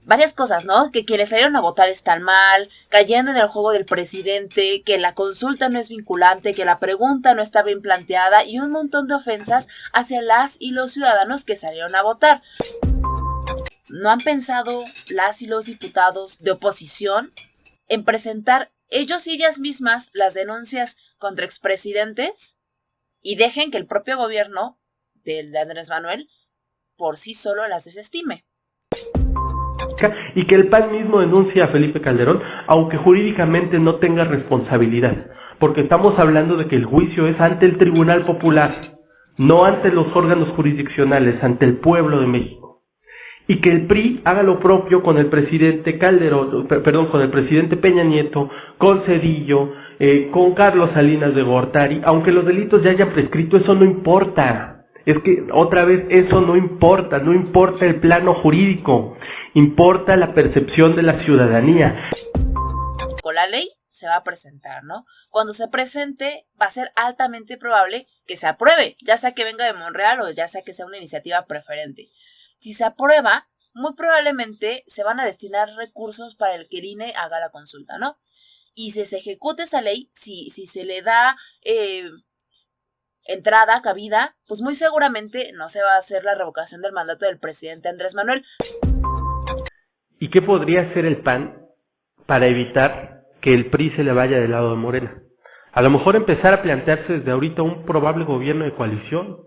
varias cosas, ¿no? Que quienes salieron a votar están mal, cayendo en el juego del presidente, que la consulta no es vinculante, que la pregunta no está bien planteada y un montón de ofensas hacia las y los ciudadanos que salieron a votar. ¿No han pensado las y los diputados de oposición en presentar ellos y ellas mismas las denuncias contra expresidentes y dejen que el propio gobierno de Andrés Manuel por sí solo las desestime? Y que el PAN mismo denuncie a Felipe Calderón, aunque jurídicamente no tenga responsabilidad, porque estamos hablando de que el juicio es ante el Tribunal Popular, no ante los órganos jurisdiccionales, ante el pueblo de México. Y que el PRI haga lo propio con el presidente Calderón, con el presidente Peña Nieto, con Zedillo, con Carlos Salinas de Gortari, aunque los delitos ya hayan prescrito, eso no importa. Es que, otra vez, eso no importa el plano jurídico, importa la percepción de la ciudadanía. Con la ley se va a presentar, ¿no? Cuando se presente, va a ser altamente probable que se apruebe, ya sea que venga de Monreal o ya sea que sea una iniciativa preferente. Si se aprueba, muy probablemente se van a destinar recursos para el que el INE haga la consulta, ¿no? Y si se ejecuta esa ley, si se le da entrada, cabida, pues muy seguramente no se va a hacer la revocación del mandato del presidente Andrés Manuel. ¿Y qué podría hacer el PAN para evitar que el PRI se le vaya del lado de Morena? A lo mejor empezar a plantearse desde ahorita un probable gobierno de coalición.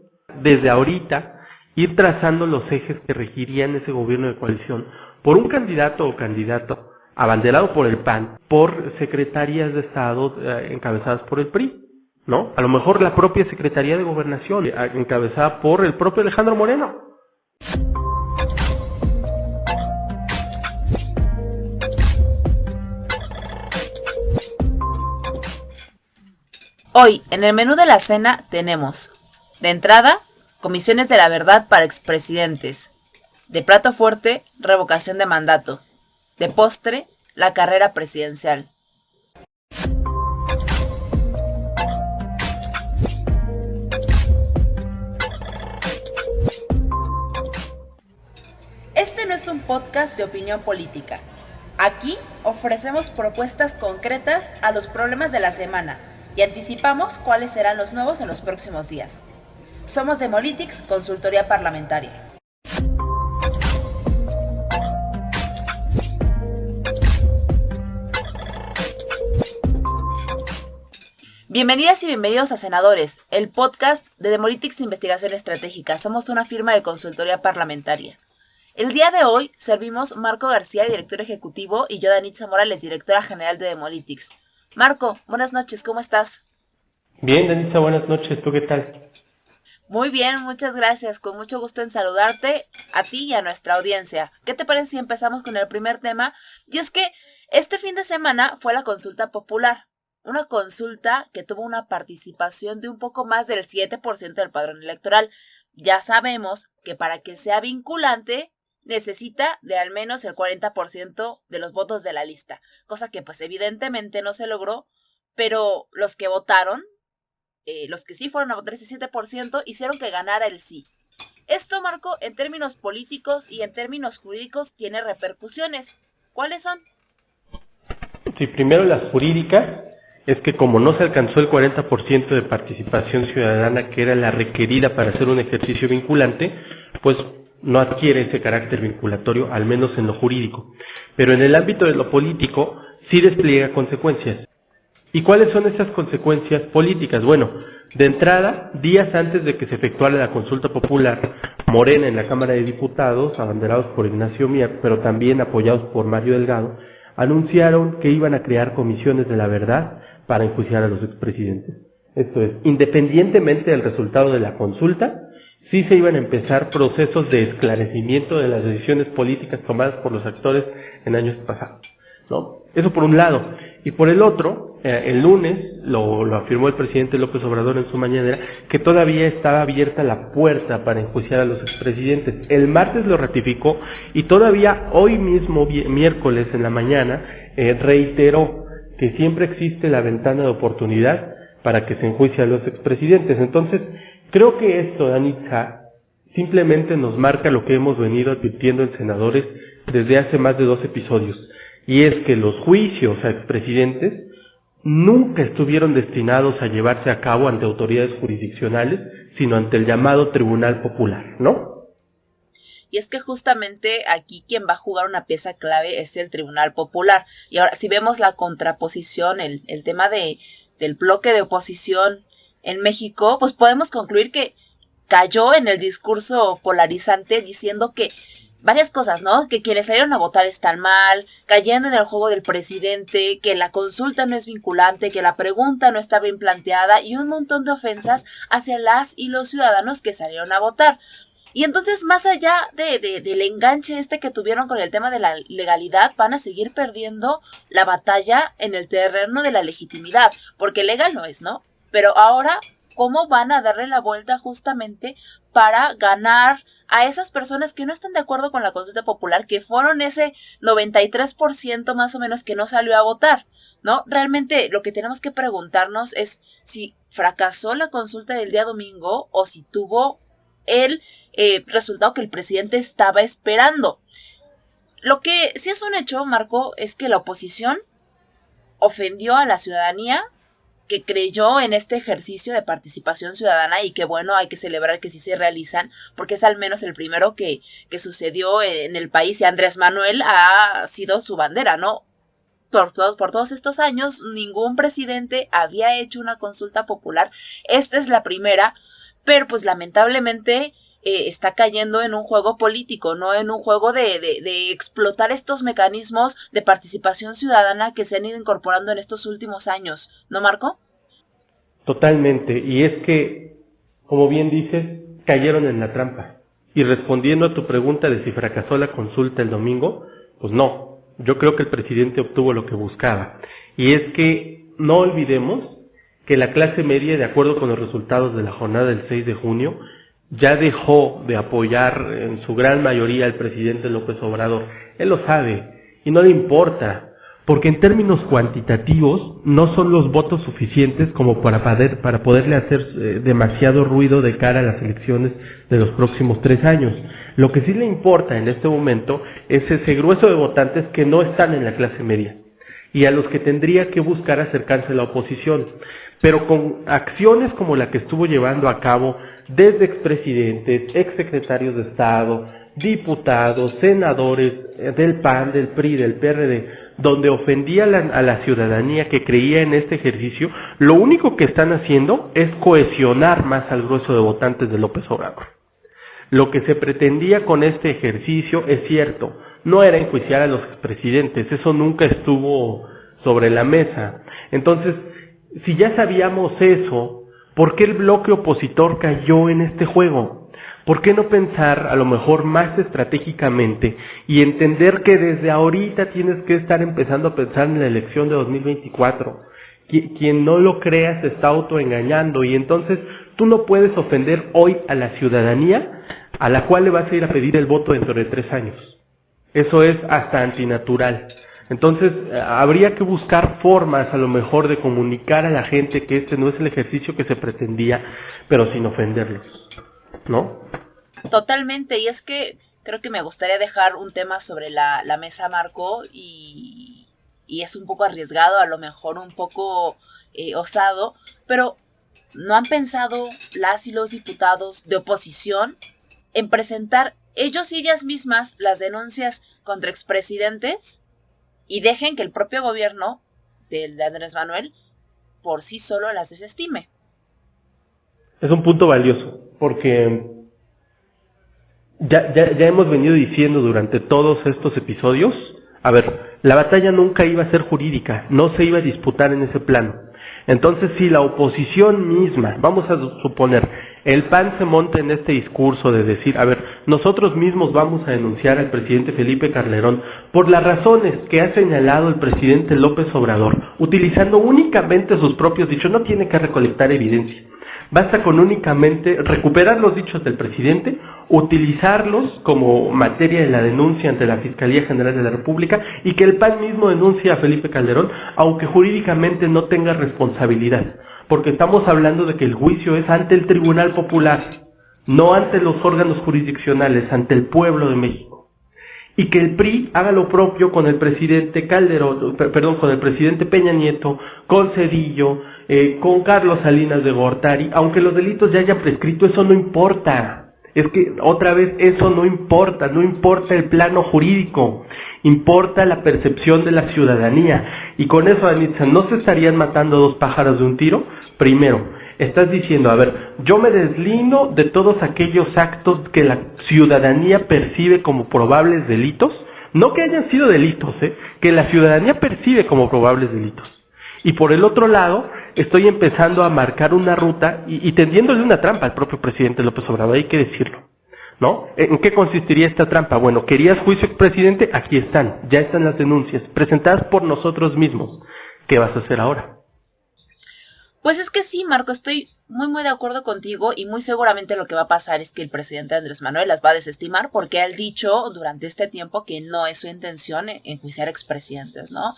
Desde ahorita ir trazando los ejes que regirían ese gobierno de coalición por un candidato o candidato abanderado por el PAN, por secretarías de Estado encabezadas por el PRI. ¿No? A lo mejor la propia Secretaría de Gobernación, encabezada por el propio Alejandro Moreno. Hoy, en el menú de la cena, tenemos, de entrada, comisiones de la verdad para expresidentes. De plato fuerte, revocación de mandato. De postre, la carrera presidencial. Este no es un podcast de opinión política. Aquí ofrecemos propuestas concretas a los problemas de la semana y anticipamos cuáles serán los nuevos en los próximos días. Somos Demolitics, consultoría parlamentaria. Bienvenidas y bienvenidos a Senadores, el podcast de Demolitics Investigación Estratégica. Somos una firma de consultoría parlamentaria. El día de hoy servimos Marco García, director ejecutivo, y yo, Danitza Morales, directora general de Demolitics. Marco, buenas noches, ¿cómo estás? Bien, Danitza, buenas noches, ¿tú qué tal? Muy bien, muchas gracias, con mucho gusto en saludarte, a ti y a nuestra audiencia. ¿Qué te parece si empezamos con el primer tema? Y es que este fin de semana fue la consulta popular, una consulta que tuvo una participación de un poco más del 7% del padrón electoral. Ya sabemos que para que sea vinculante necesita de al menos el 40% de los votos de la lista, cosa que pues evidentemente no se logró, pero los que votaron, los que sí fueron a votar ese 7%, hicieron que ganara el sí. Esto, Marco, en términos políticos y en términos jurídicos tiene repercusiones. ¿Cuáles son? Sí, primero las jurídicas, es que como no se alcanzó el 40% de participación ciudadana que era la requerida para hacer un ejercicio vinculante, pues no adquiere ese carácter vinculatorio, al menos en lo jurídico. Pero en el ámbito de lo político, sí despliega consecuencias. ¿Y cuáles son esas consecuencias políticas? Bueno, de entrada, días antes de que se efectuara la consulta popular, Morena en la Cámara de Diputados, abanderados por Ignacio Mier, pero también apoyados por Mario Delgado, anunciaron que iban a crear comisiones de la verdad para enjuiciar a los expresidentes. Esto es, independientemente del resultado de la consulta, sí se iban a empezar procesos de esclarecimiento de las decisiones políticas tomadas por los actores en años pasados, ¿no? Eso por un lado. Y por el otro, el lunes lo afirmó el presidente López Obrador en su mañanera, que todavía estaba abierta la puerta para enjuiciar a los expresidentes. El martes lo ratificó y todavía hoy mismo, miércoles en la mañana, reiteró que siempre existe la ventana de oportunidad para que se enjuicie a los expresidentes. Entonces, creo que esto, Danitza, simplemente nos marca lo que hemos venido advirtiendo en Senadores desde hace más de 2 episodios, y es que los juicios a expresidentes nunca estuvieron destinados a llevarse a cabo ante autoridades jurisdiccionales, sino ante el llamado Tribunal Popular, ¿no? Y es que justamente aquí quien va a jugar una pieza clave es el Tribunal Popular. Y ahora, si vemos la contraposición, el tema del bloque de oposición en México, pues podemos concluir que cayó en el discurso polarizante diciendo que varias cosas, ¿no? Que quienes salieron a votar están mal, cayendo en el juego del presidente, que la consulta no es vinculante, que la pregunta no está bien planteada y un montón de ofensas hacia las y los ciudadanos que salieron a votar. Y entonces, más allá del enganche que tuvieron con el tema de la legalidad, van a seguir perdiendo la batalla en el terreno de la legitimidad, porque legal no es, ¿no? Pero ahora, ¿cómo van a darle la vuelta justamente para ganar a esas personas que no están de acuerdo con la consulta popular, que fueron ese 93% más o menos que no salió a votar, ¿no? Realmente lo que tenemos que preguntarnos es si fracasó la consulta del día domingo o si tuvo el resultado que el presidente estaba esperando. Lo que sí es un hecho, Marco, es que la oposición ofendió a la ciudadanía que creyó en este ejercicio de participación ciudadana y que bueno, hay que celebrar que sí se realizan, porque es al menos el primero que sucedió en el país y Andrés Manuel ha sido su bandera, ¿no? Por todos estos años, ningún presidente había hecho una consulta popular. Esta es la primera, pero pues lamentablemente está cayendo en un juego político, no en un juego de explotar estos mecanismos de participación ciudadana que se han ido incorporando en estos últimos años, ¿no, Marco? Totalmente, y es que, como bien dices, cayeron en la trampa. Y respondiendo a tu pregunta de si fracasó la consulta el domingo, pues no, yo creo que el presidente obtuvo lo que buscaba. Y es que no olvidemos que la clase media, de acuerdo con los resultados de la jornada del 6 de junio, ya dejó de apoyar en su gran mayoría al presidente López Obrador. Él lo sabe y no le importa, porque en términos cuantitativos no son los votos suficientes como para poderle hacer demasiado ruido de cara a las elecciones de los próximos 3 años. Lo que sí le importa en este momento es ese grueso de votantes que no están en la clase media y a los que tendría que buscar acercarse la oposición, pero con acciones como la que estuvo llevando a cabo desde expresidentes, exsecretarios de Estado, diputados, senadores del PAN, del PRI, del PRD, donde ofendía a la ciudadanía que creía en este ejercicio, lo único que están haciendo es cohesionar más al grueso de votantes de López Obrador. Lo que se pretendía con este ejercicio, es cierto, no era enjuiciar a los expresidentes, eso nunca estuvo sobre la mesa. Entonces, si ya sabíamos eso, ¿por qué el bloque opositor cayó en este juego? ¿Por qué no pensar a lo mejor más estratégicamente y entender que desde ahorita tienes que estar empezando a pensar en la elección de 2024? Quien no lo crea se está autoengañando y entonces tú no puedes ofender hoy a la ciudadanía a la cual le vas a ir a pedir el voto dentro de 3 años. Eso es hasta antinatural. Entonces, habría que buscar formas a lo mejor de comunicar a la gente que este no es el ejercicio que se pretendía, pero sin ofenderlos, ¿no? Totalmente, y es que creo que me gustaría dejar un tema sobre la mesa, Marco, y es un poco arriesgado, a lo mejor un poco osado, pero ¿no han pensado las y los diputados de oposición en presentar ellos y ellas mismas las denuncias contra expresidentes y dejen que el propio gobierno de Andrés Manuel por sí solo las desestime? Es un punto valioso, porque ya hemos venido diciendo durante todos estos episodios, a ver, la batalla nunca iba a ser jurídica, no se iba a disputar en ese plano. Entonces, si la oposición misma, vamos a suponer, el PAN se monta en este discurso de decir, a ver, nosotros mismos vamos a denunciar al presidente Felipe Calderón por las razones que ha señalado el presidente López Obrador, utilizando únicamente sus propios dichos, no tiene que recolectar evidencia. Basta con únicamente recuperar los dichos del presidente, utilizarlos como materia de la denuncia ante la Fiscalía General de la República y que el PAN mismo denuncie a Felipe Calderón, aunque jurídicamente no tenga responsabilidad, porque estamos hablando de que el juicio es ante el Tribunal Popular, no ante los órganos jurisdiccionales, ante el pueblo de México. y que el PRI haga lo propio con el presidente Calderón, con el presidente Peña Nieto, con Cedillo, con Carlos Salinas de Gortari, aunque los delitos ya hayan prescrito, eso no importa. Es que, otra vez, eso no importa el plano jurídico, importa la percepción de la ciudadanía. Y con eso, Danitza, ¿no se estarían matando dos pájaros de un tiro? Primero, estás diciendo, a ver, yo me deslindo de todos aquellos actos que la ciudadanía percibe como probables delitos, no que hayan sido delitos, que la ciudadanía percibe como probables delitos. Y por el otro lado, estoy empezando a marcar una ruta y tendiéndole una trampa al propio presidente López Obrador, hay que decirlo, ¿no? ¿En qué consistiría esta trampa? Bueno, ¿querías juicio, presidente? Aquí están, ya están las denuncias, presentadas por nosotros mismos. ¿Qué vas a hacer ahora? Pues es que sí, Marco, estoy muy de acuerdo contigo y muy seguramente lo que va a pasar es que el presidente Andrés Manuel las va a desestimar porque ha dicho durante este tiempo que no es su intención enjuiciar expresidentes, ¿no?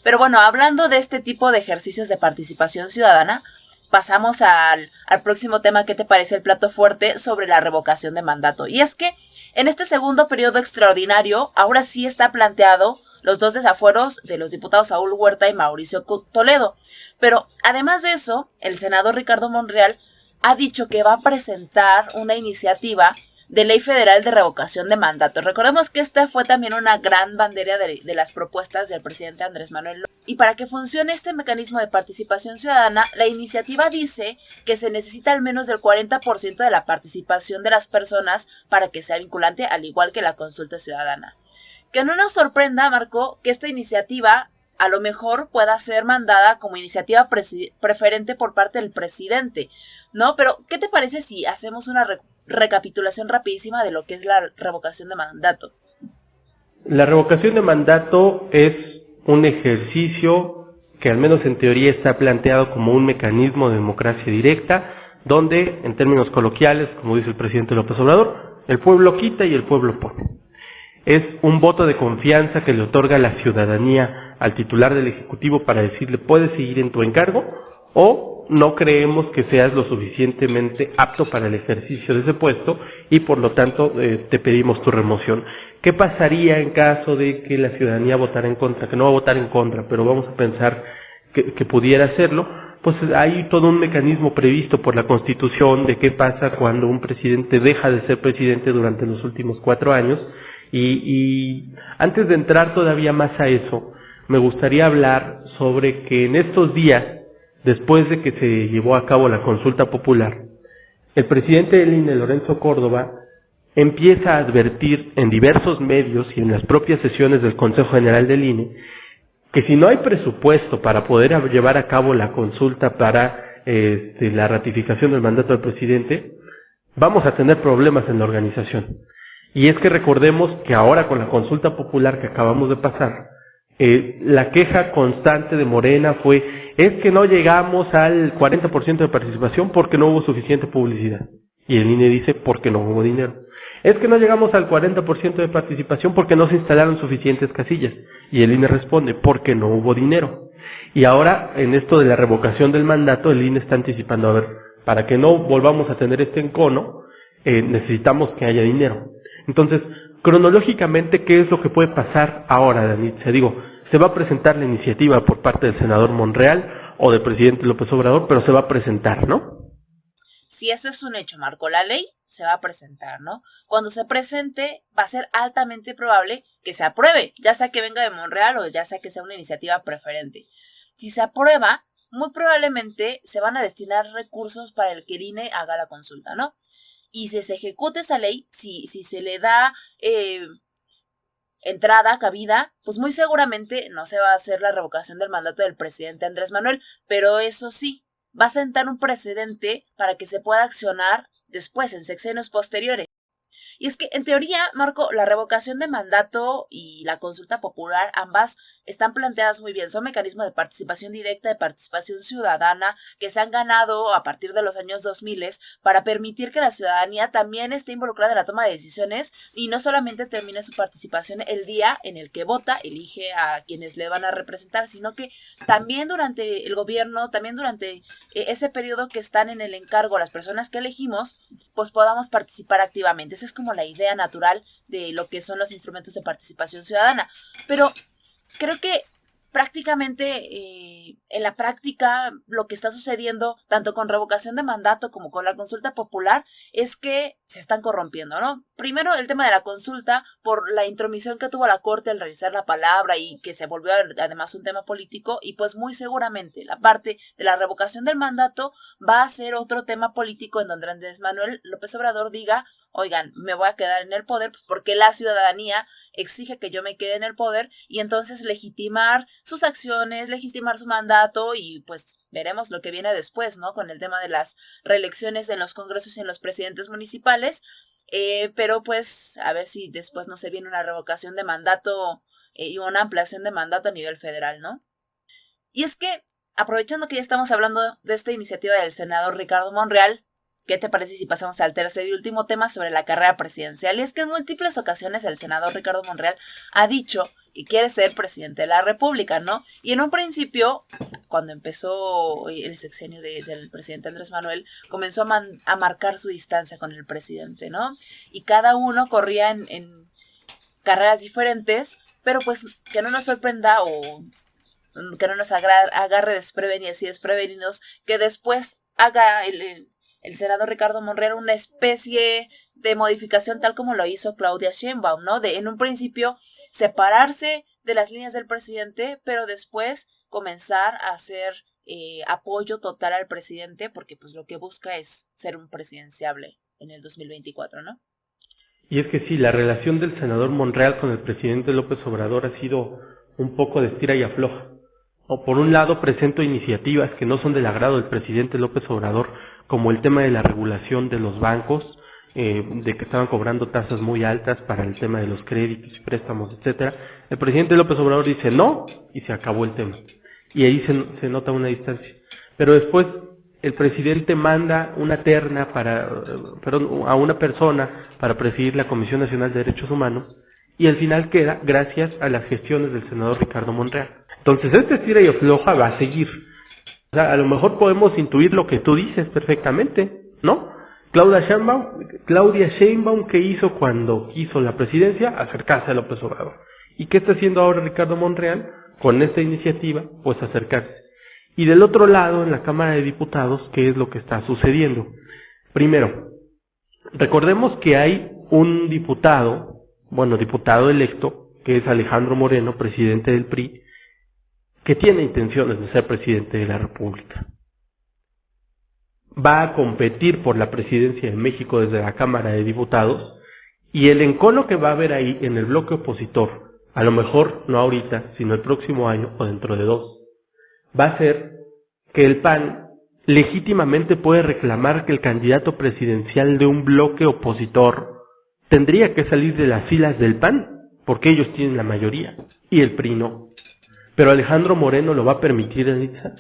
Pero bueno, hablando de este tipo de ejercicios de participación ciudadana, pasamos al próximo tema. ¿Qué te parece el plato fuerte sobre la revocación de mandato? Y es que en este segundo periodo extraordinario, ahora sí está planteado los dos desafueros de los diputados Saúl Huerta y Mauricio Toledo. Pero además de eso, el senador Ricardo Monreal ha dicho que va a presentar una iniciativa de ley federal de revocación de mandato. Recordemos que esta fue también una gran bandera de las propuestas del presidente Andrés Manuel. Y para que funcione este mecanismo de participación ciudadana, la iniciativa dice que se necesita al menos del 40% de la participación de las personas para que sea vinculante, al igual que la consulta ciudadana. Que no nos sorprenda, Marco, que esta iniciativa a lo mejor pueda ser mandada como iniciativa preferente por parte del presidente, ¿no? Pero, ¿qué te parece si hacemos una recapitulación rapidísima de lo que es la revocación de mandato? La revocación de mandato es un ejercicio que al menos en teoría está planteado como un mecanismo de democracia directa, donde, en términos coloquiales, como dice el presidente López Obrador, el pueblo quita y el pueblo pone. Es un voto de confianza que le otorga la ciudadanía al titular del Ejecutivo para decirle puedes seguir en tu encargo o no creemos que seas lo suficientemente apto para el ejercicio de ese puesto y por lo tanto te pedimos tu remoción. ¿Qué pasaría en caso de que la ciudadanía votara en contra? Que no va a votar en contra, pero vamos a pensar que pudiera hacerlo. Pues hay todo un mecanismo previsto por la Constitución de qué pasa cuando un presidente deja de ser presidente durante los últimos 4 años. Y antes de entrar todavía más a eso, me gustaría hablar sobre que en estos días, después de que se llevó a cabo la consulta popular, el presidente del INE, Lorenzo Córdoba, empieza a advertir en diversos medios y en las propias sesiones del Consejo General del INE que si no hay presupuesto para poder llevar a cabo la consulta para la ratificación del mandato del presidente, vamos a tener problemas en la organización. Y es que recordemos que ahora con la consulta popular que acabamos de pasar, la queja constante de Morena es que no llegamos al 40% de participación porque no hubo suficiente publicidad. Y el INE dice porque no hubo dinero. Es que no llegamos al 40% de participación porque no se instalaron suficientes casillas. Y el INE responde porque no hubo dinero. Y ahora en esto de la revocación del mandato, el INE está anticipando, a ver, para que no volvamos a tener este encono, necesitamos que haya dinero. Entonces, cronológicamente, ¿qué es lo que puede pasar ahora, Danitza? Digo, se va a presentar la iniciativa por parte del senador Monreal o del presidente López Obrador, pero se va a presentar, ¿no? Si eso es un hecho, Marco, la ley se va a presentar, ¿no? Cuando se presente, va a ser altamente probable que se apruebe, ya sea que venga de Monreal o ya sea que sea una iniciativa preferente. Si se aprueba, muy probablemente se van a destinar recursos para el que el INE haga la consulta, ¿no? Y si se ejecuta esa ley, si se le da entrada, cabida, pues muy seguramente no se va a hacer la revocación del mandato del presidente Andrés Manuel, pero eso sí, va a sentar un precedente para que se pueda accionar después, en sexenios posteriores. Y es que, en teoría, Marco, la revocación de mandato y la consulta popular, ambas están planteadas muy bien. Son mecanismos de participación directa, de participación ciudadana, que se han ganado a partir de los años 2000 para permitir que la ciudadanía también esté involucrada en la toma de decisiones y no solamente termine su participación el día en el que vota, elige a quienes le van a representar, sino que también durante el gobierno, también durante ese periodo que están en el encargo las personas que elegimos, pues podamos participar activamente. Ese es como como la idea natural de lo que son los instrumentos de participación ciudadana. Pero creo que prácticamente en la práctica lo que está sucediendo tanto con revocación de mandato como con la consulta popular es que se están corrompiendo, ¿no? Primero el tema de la consulta por la intromisión que tuvo la Corte al realizar la palabra y que se volvió además un tema político, y pues muy seguramente la parte de la revocación del mandato va a ser otro tema político en donde Andrés Manuel López Obrador diga: oigan, me voy a quedar en el poder pues porque la ciudadanía exige que yo me quede en el poder, y entonces legitimar sus acciones, legitimar su mandato, y pues veremos lo que viene después, ¿no? Con el tema de las reelecciones en los congresos y en los presidentes municipales, pero pues a ver si después no se viene una revocación de mandato y una ampliación de mandato a nivel federal, ¿no? Y es que, aprovechando que ya estamos hablando de esta iniciativa del senador Ricardo Monreal, ¿qué te parece si pasamos al tercer y último tema sobre la carrera presidencial? Y es que en múltiples ocasiones el senador Ricardo Monreal ha dicho que quiere ser presidente de la República, ¿no? Y en un principio, cuando empezó el sexenio del presidente Andrés Manuel, comenzó a marcar su distancia con el presidente, ¿no? Y cada uno corría en carreras diferentes, pero pues que no nos sorprenda o que no nos agarre desprevenidos, que después haga el senador Ricardo Monreal una especie de modificación tal como lo hizo Claudia Sheinbaum, ¿no? De en un principio separarse de las líneas del presidente, pero después comenzar a hacer apoyo total al presidente, porque pues lo que busca es ser un presidenciable en el 2024, ¿no? Y es que sí, la relación del senador Monreal con el presidente López Obrador ha sido un poco de estira y afloja. O por un lado presento iniciativas que no son del agrado del presidente López Obrador, como el tema de la regulación de los bancos, de que estaban cobrando tasas muy altas para el tema de los créditos y préstamos, etcétera. El presidente López Obrador dice no y se acabó el tema. Y ahí se nota una distancia. Pero después el presidente manda una terna a una persona para presidir la Comisión Nacional de Derechos Humanos, y al final queda gracias a las gestiones del senador Ricardo Monreal. Entonces este tira y afloja va a seguir. O sea, a lo mejor podemos intuir lo que tú dices perfectamente, ¿no? Claudia Sheinbaum, ¿qué hizo cuando quiso la presidencia? Acercarse a López Obrador. ¿Y qué está haciendo ahora Ricardo Monreal con esta iniciativa? Pues acercarse. Y del otro lado, en la Cámara de Diputados, ¿qué es lo que está sucediendo? Primero, recordemos que hay un diputado electo, que es Alejandro Moreno, presidente del PRI, que tiene intenciones de ser presidente de la República. Va a competir por la presidencia de México desde la Cámara de Diputados, y el encono que va a haber ahí en el bloque opositor, a lo mejor no ahorita, sino el próximo año o dentro de 2, va a ser que el PAN legítimamente puede reclamar que el candidato presidencial de un bloque opositor tendría que salir de las filas del PAN, porque ellos tienen la mayoría, y el PRI no. Pero Alejandro Moreno lo va a permitir, Anitza.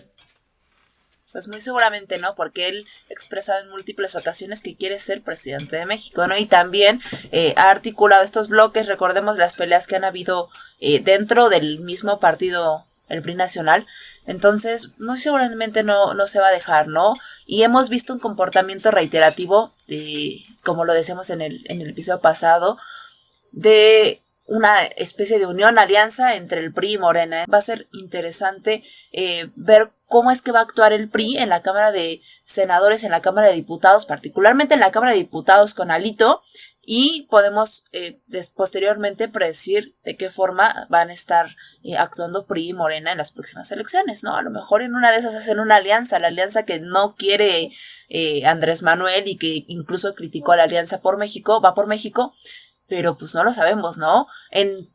Pues muy seguramente no, porque él ha expresado en múltiples ocasiones que quiere ser presidente de México, ¿no? Y también ha articulado estos bloques. Recordemos las peleas que han habido dentro del mismo partido, el PRI nacional. Entonces, muy seguramente no se va a dejar, ¿no? Y hemos visto un comportamiento reiterativo, como lo decíamos en el episodio pasado, de una especie de unión, alianza entre el PRI y Morena. Va a ser interesante ver cómo es que va a actuar el PRI en la Cámara de Senadores, en la Cámara de Diputados, particularmente en la Cámara de Diputados con Alito, y podemos posteriormente predecir de qué forma van a estar actuando PRI y Morena en las próximas elecciones, ¿no? A lo mejor en una de esas hacen una alianza, la alianza que no quiere Andrés Manuel y que incluso criticó a la Alianza por México, va por México, pero pues no lo sabemos, ¿no? En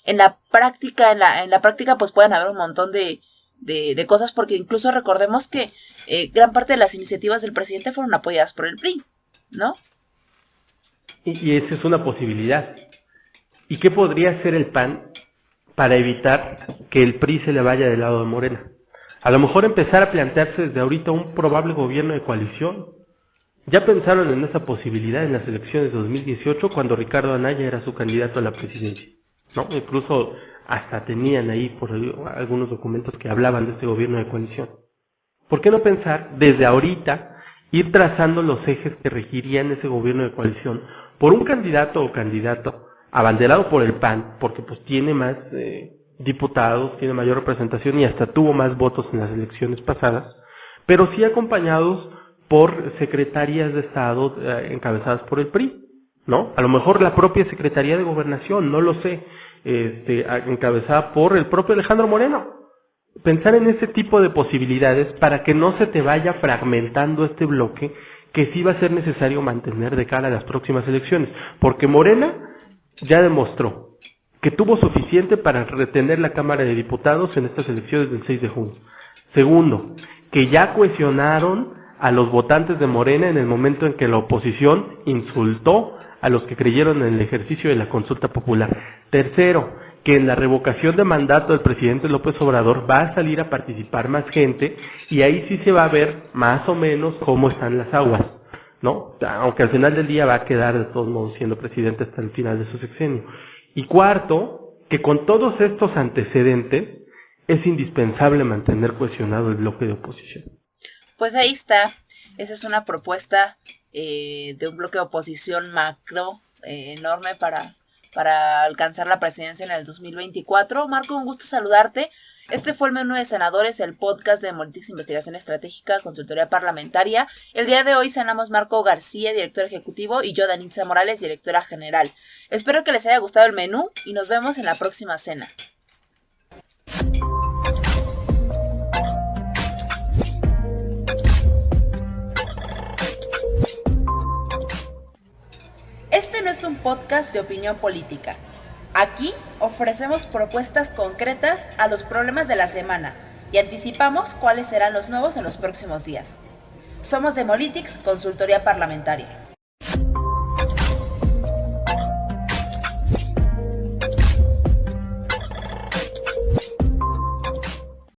la práctica, en la práctica pues pueden haber un montón de cosas, porque incluso recordemos que gran parte de las iniciativas del presidente fueron apoyadas por el PRI, ¿no? Y esa es una posibilidad. ¿Y qué podría hacer el PAN para evitar que el PRI se le vaya del lado de Morena? A lo mejor empezar a plantearse desde ahorita un probable gobierno de coalición. Ya pensaron en esa posibilidad en las elecciones de 2018, cuando Ricardo Anaya era su candidato a la presidencia, ¿no? Incluso hasta tenían ahí por algunos documentos que hablaban de este gobierno de coalición. ¿Por qué no pensar desde ahorita ir trazando los ejes que regirían ese gobierno de coalición? por un candidato o candidato abanderado por el PAN, porque pues tiene más diputados, tiene mayor representación y hasta tuvo más votos en las elecciones pasadas, pero sí acompañados por secretarías de Estado encabezadas por el PRI, ¿no? A lo mejor la propia Secretaría de Gobernación, no lo sé, encabezada por el propio Alejandro Moreno. Pensar en ese tipo de posibilidades para que no se te vaya fragmentando este bloque que sí va a ser necesario mantener de cara a las próximas elecciones, porque Morena ya demostró que tuvo suficiente para retener la Cámara de Diputados en estas elecciones del 6 de junio. Segundo, que ya cohesionaron a los votantes de Morena en el momento en que la oposición insultó a los que creyeron en el ejercicio de la consulta popular. Tercero, que en la revocación de mandato del presidente López Obrador va a salir a participar más gente y ahí sí se va a ver más o menos cómo están las aguas, ¿no? Aunque al final del día va a quedar de todos modos siendo presidente hasta el final de su sexenio. Y cuarto, que con todos estos antecedentes es indispensable mantener cohesionado el bloque de oposición. Pues ahí está, esa es una propuesta de un bloque de oposición macro enorme para alcanzar la presidencia en el 2024. Marco, un gusto saludarte. Este fue el Menú de Senadores, el podcast de Molitix Investigación Estratégica, Consultoría Parlamentaria. El día de hoy cenamos Marco García, director ejecutivo, y yo, Danitza Morales, directora general. Espero que les haya gustado el menú y nos vemos en la próxima cena. Este no es un podcast de opinión política. Aquí ofrecemos propuestas concretas a los problemas de la semana y anticipamos cuáles serán los nuevos en los próximos días. Somos de Molitix, Consultoría Parlamentaria.